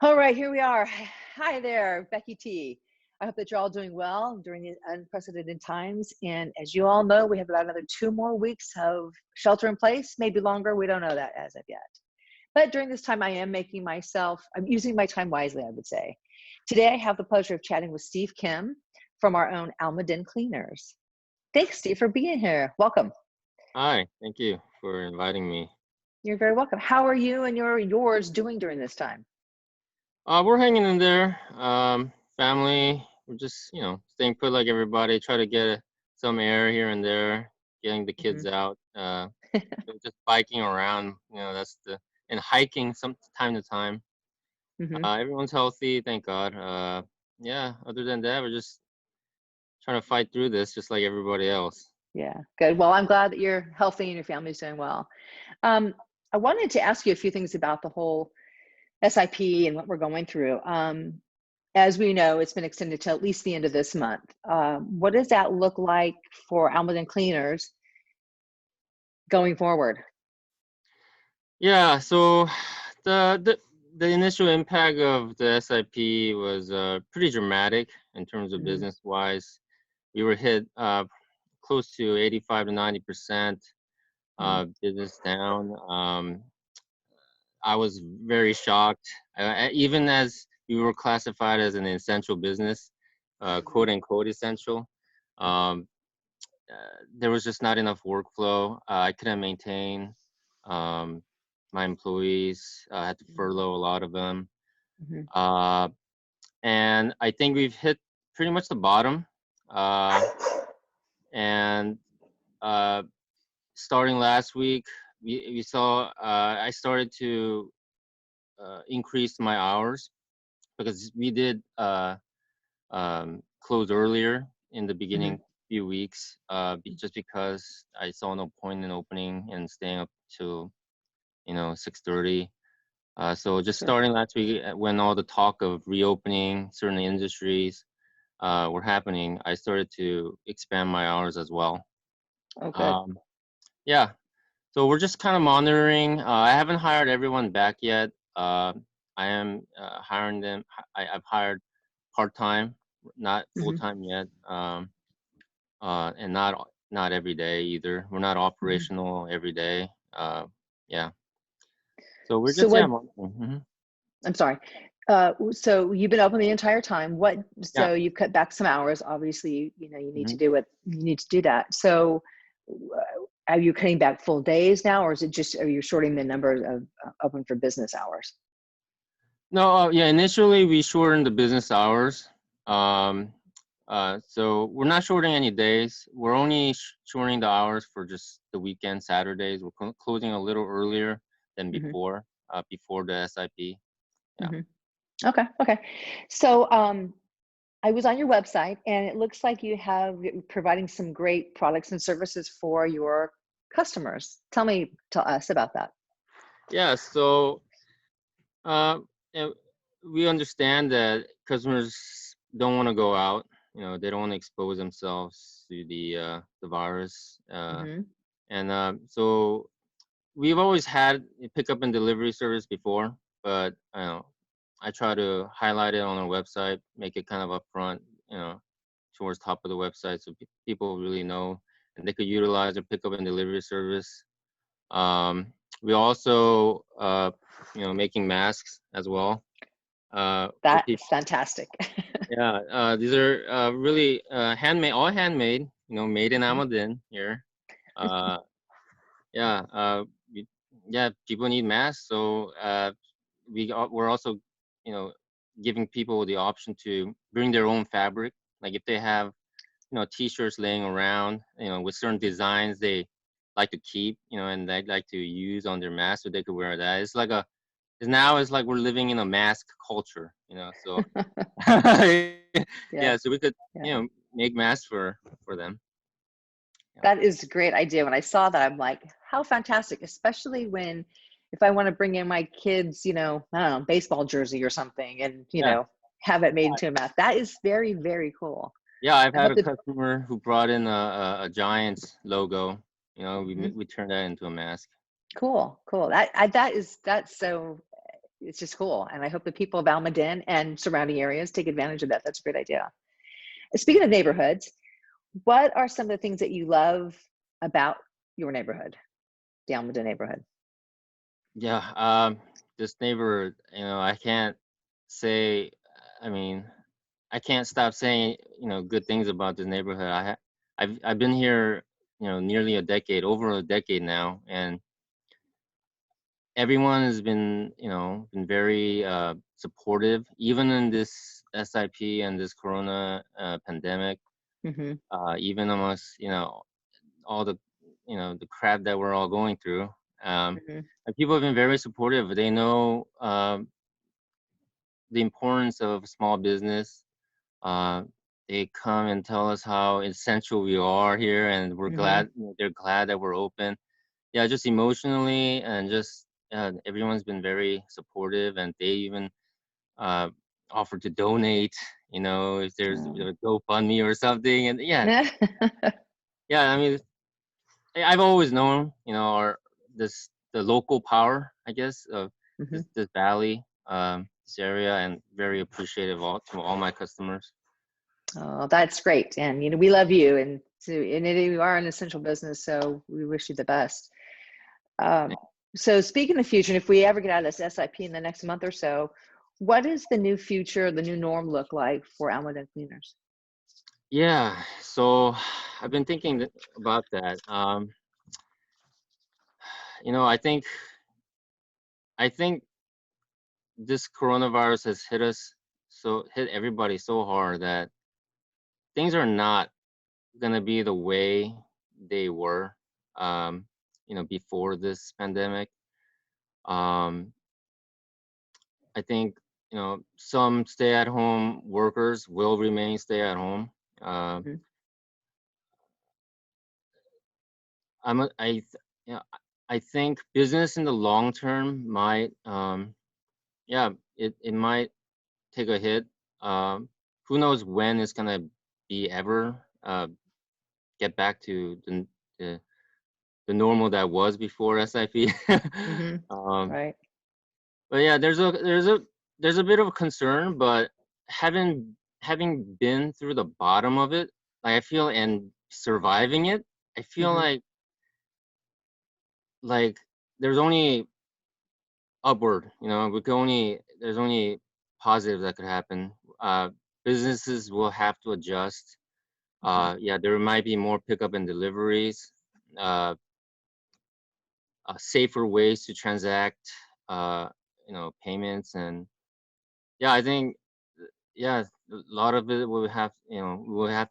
All right, here we are. Hi there, Becky T. I hope that you're all doing well during these unprecedented times. And as you all know, we have about another 2 more weeks of shelter in place, maybe longer. We don't know that as of yet. But during this time, I'm using my time wisely, I would say. Today, I have the pleasure of chatting with Steve Kim from our own Almaden Cleaners. Thanks, Steve, for being here. Welcome. Hi, thank you for inviting me. You're very welcome. How are you and yours doing during this time? We're hanging in there. Family, we're just, staying put like everybody, try to get some air here and there, getting the Mm-hmm. kids out, just biking around, and hiking some time to time. Mm-hmm. Everyone's healthy, thank God. Yeah, other than that, we're just trying to fight through this just like everybody else. Yeah, good. Well, I'm glad that you're healthy and your family's doing well. Um, I wanted to ask you a few things about the whole SIP and what we're going through. As we know, it's been extended to at least the end of this month. What does that look like for Almaden Cleaners going forward? Yeah, so the the the initial impact of the SIP was pretty dramatic in terms of Mm-hmm. business wise. We were hit close to 85 to 90% business down. I was very shocked, even as we were classified as an essential business, Mm-hmm. quote unquote essential. Um, there was just not enough workflow. I couldn't maintain um, my employees. I had to furlough a lot of them. Mm-hmm. Uh, and I think we've hit pretty much the bottom. Uh, and uh, Starting last week, we saw I started to increase my hours because we did close earlier in the Mm-hmm. beginning few weeks, just because I saw no point in opening and staying up till 6:30. So just Sure. starting last week, when all the talk of reopening certain industries were happening, I started to expand my hours as well. Oh, good. Um, yeah, so we're just kind of monitoring. I haven't hired everyone back yet. I am hiring them. I've hired part time, not full Mm-hmm. time yet, and not every day either. We're not Mm-hmm. operational every day. Yeah, so we're So just yeah what, monitoring. I'm sorry. So you've been open the entire time. Yeah. So you've cut back some hours. Obviously, you need to hmm do what you need to do that. So are you cutting back full days now, or is it just, are you shorting the number of open for business hours? No, yeah. Initially, we shortened the business hours. Um, so we're not shorting any days. We're only shortening the hours for just the weekend, Saturdays. We're closing a little earlier than Hmm. before the SIP. Yeah. Hmm. Okay. Okay. So I was on your website, and it looks like you're providing some great products and services for your customers. Tell us about that. Yeah. So uh, and we understand that customers don't want to go out. They don't want to expose themselves to the virus. Hmm. So we've always had a pickup and delivery service before, but I try to highlight it on our website, make it kind of upfront, towards top of the website, so people really know and they could utilize our pickup and delivery service. We also, making masks as well for That's people. fantastic. Yeah, these are really handmade, all handmade. Made in Mhm. Almaden here. Uh, yeah, we, yeah, people need masks, so we're also, you know, giving people the option to bring their own fabric. Like if they have, t-shirts laying around, with certain designs they like to keep, and they like to use on their mask, so they could wear that. It's like we're living in a mask culture, so Yeah, yeah, so we could, yeah. make masks for them. Yeah. That is a great idea. When I saw that, I'm like, how fantastic, especially when if I want to bring in my kids, I don't know, baseball jersey or something and, Yeah. have it made into a mask. That is very, very cool. Yeah, I've I had hope a that. customer who brought in a Giants logo. Mhm. We turned that into a mask. Cool, cool. That's so. it's just cool. And I hope the people of Almaden and surrounding areas take advantage of that. That's a great idea. Speaking of neighborhoods, what are some of the things that you love about your neighborhood, the Almaden neighborhood? Yeah, this neighborhood, I can't say, I mean, I can't stop saying, good things about this neighborhood. I've been here, nearly a decade, over a decade now, and everyone has been very supportive, even in this SIP and this Corona pandemic. Mm-hmm. Even amongst all the crap that we're all going through. Mm-hmm. And people have been very supportive. They know the importance of small business. Uh, they come and tell us how essential we are here, and we're Mm-hmm. glad. They're glad that we're open. Yeah, just emotionally, and just everyone's been very supportive, and they even uh, offer to donate. If there's a GoFundMe or something, and yeah, yeah. I mean, I've always known, our the local power, I guess, of Mm-hmm. this valley, this area, and very appreciative to all my customers. Oh, that's great. And we love you, and you are an essential business, so we wish you the best. So speaking of the future, and if we ever get out of this SIP in the next month or so, what does the new future, the new norm look like for Almaden Cleaners? Yeah, so I've been thinking about that. I think this coronavirus has hit everybody so hard that things are not gonna be the way they were, before this pandemic. Um, I think some stay-at-home workers will remain stay-at-home. Uh, Mm-hmm. I'm a, I, th- yeah, I think business in the long term might, yeah, it might take a hit. Who knows when it's gonna be ever get back to the, the normal that was before SIP. Mm-hmm. um, Right. but yeah, there's a bit of a concern, but having been through the bottom of it, I feel, and surviving it, I feel Mm-hmm. like there's only upward. There's only positives that could happen. Businesses will have to adjust. Mm-hmm. Yeah, there might be more pickup and deliveries, uh, safer ways to transact, uh, payments, and yeah, I think yeah, a lot of it we'll have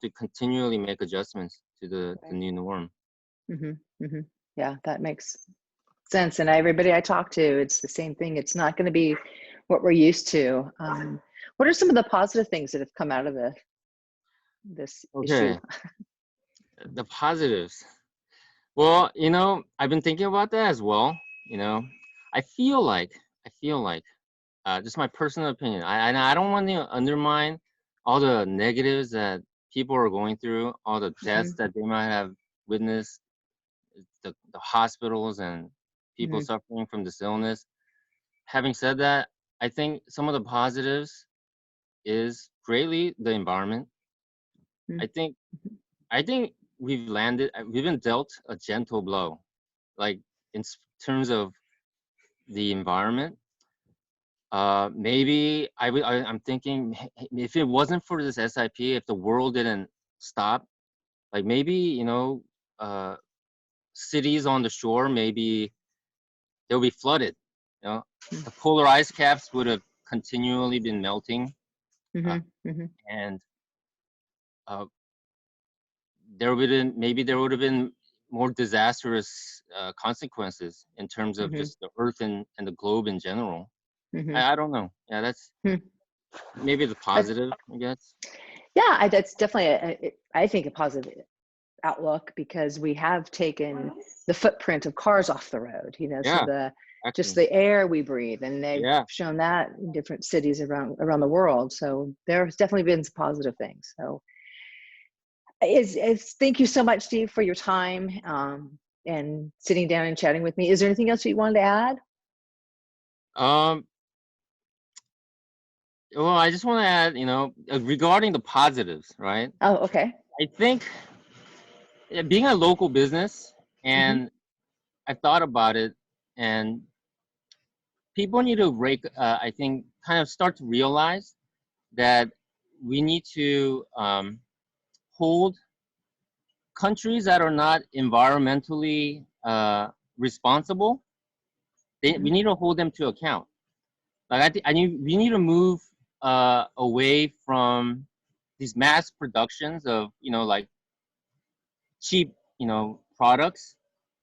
to continually make adjustments to the Right. new norm. Mm-hmm. Mm-hmm. Yeah, that makes sense. And everybody I talk to, it's the same thing. It's not going to be what we're used to. What are some of the positive things that have come out of this issue? Okay, the positives. Well, I've been thinking about that as well. You know, I feel like just my personal opinion. I don't want to undermine all the negatives that people are going through, all the Mm-hmm. deaths that they might have witnessed, the hospitals and people Mm-hmm. suffering from this illness. Having said that, I think some of the positives is greatly the environment. I think I think we've been dealt a gentle blow, like terms of the environment. Maybe I'm thinking if it wasn't for this SIP, if the world didn't stop, like maybe uh, cities on the shore, maybe they'll be flooded. You know, the polar ice caps would have continually been melting, uh, Mm-hmm. Mm-hmm. and uh, there would have been more disastrous consequences in terms of Mm-hmm. just the Earth and the globe in general. Mm-hmm. I don't know. Yeah, that's maybe the That's, positive, I guess. yeah, that's definitely I think a positive outlook, because we have taken the footprint of cars off the road, so Yeah, just actually. the air we breathe, and they've Yeah. shown that in different cities around the world. So there's definitely been some positive things. So thank you so much, Steve, for your time, and sitting down and chatting with me. Is there anything else you wanted to add? Um, well, I just want to add, regarding the positives, right? Oh, okay. I think being a local business, Mm-hmm. and I thought about it, and people need to I think, kind of start to realize that we need to hold countries that are not environmentally responsible. Mm-hmm. We need to hold them to account. Like we need to move away from these mass productions of like cheap products.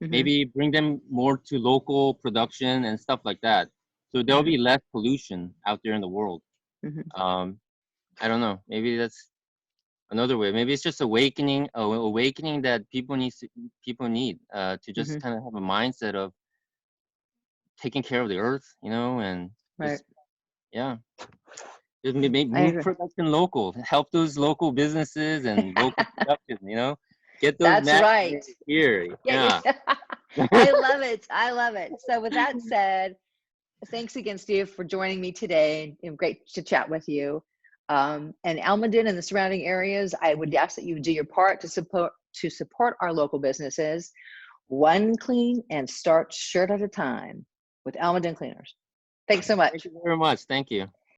Mm-hmm. Maybe bring them more to local production and stuff like that. So there'll Mm-hmm. be less pollution out there in the world. Mm-hmm. Um, I don't know. Maybe that's another way. Maybe it's just awakening that people need to Mm-hmm. just kind of have a mindset of taking care of the earth, and Right. just, yeah, just I move agree. production local, help those local businesses and local production, get those That's mass right. here. Yeah, Yeah. yeah. I love it. I love it. So with that said, thanks again, Steve, for joining me today. Great to chat with you. And Almaden and the surrounding areas, I would ask that you do your part to support our local businesses, one clean and start shirt at a time with Almaden Cleaners. Thanks so Thank much. you very much. Thank you.